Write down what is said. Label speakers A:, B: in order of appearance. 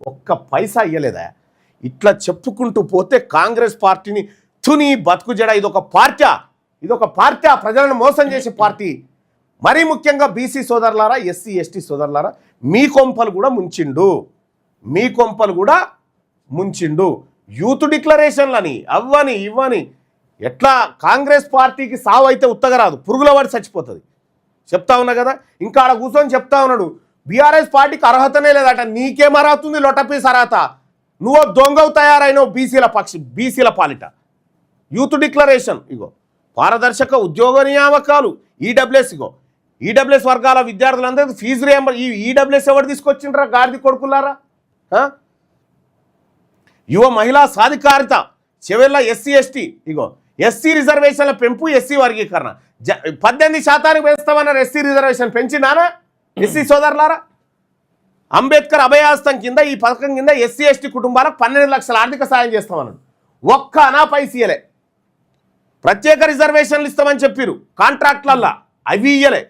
A: ఒక్క పైసా ఇయ్యలేదా? ఇట్లా చెప్పుకుంటూ పోతే కాంగ్రెస్ పార్టీని తుని బతుకు జడ ఇదొక పార్టీ ప్రజలను మోసం చేసే పార్టీ. మరీ ముఖ్యంగా బీసీ సోదరులారా, ఎస్సీ ఎస్టీ సోదరులారా, మీ కొంపలు కూడా ముంచిండు. యూత్ డిక్లరేషన్లని అవ్వని ఇవ్వని ఎట్లా కాంగ్రెస్ పార్టీకి సావు అయితే ఉత్తగరాదు, పురుగుల వాడి చచ్చిపోతుంది. చెప్తా ఉన్నా కదా, ఇంకా ఆడ కూర్చొని చెప్తా ఉన్నాడు బీఆర్ఎస్ పార్టీకి అర్హతనే లేదట. నీకేం అర్హత ఉంది? లొటపీస్ అర్హత. నువ్వు దొంగవు తయారైనవు బీసీల పాలిట. యూత్ డిక్లరేషన్ ఇగో, పారదర్శక ఉద్యోగ నియామకాలు, ఈడబ్ల్యూఎస్ వర్గాల విద్యార్థులందరూ ఫీజు రియంబర్స్. ఈ ఈడబ్ల్యూఎస్ ఎవరు తీసుకొచ్చిండ్రా గాడిది కొడుకులారా? యువ మహిళా సాధికారిత, చెవెళ్ళ ఎస్సీ ఎస్టీ, ఇగో ఎస్సీ రిజర్వేషన్ల పెంపు, ఎస్సీ వర్గీకరణ 18% పెంచుతామన్నారు. ఎస్సీ రిజర్వేషన్ పెంచినారా ఎస్సీ సోదరులారా? అంబేద్కర్ అభయాస్తం కింద ఈ పథకం కింద ఎస్సీ ఎస్టీ కుటుంబాలకు 12 లక్షల ఆర్థిక సాయం చేస్తామన్నాడు. ఒక్క అనా పైసీయలే. ప్రత్యేక రిజర్వేషన్లు ఇస్తామని చెప్పారు కాంట్రాక్ట్లల్లా, అవి ఇయ్యలే.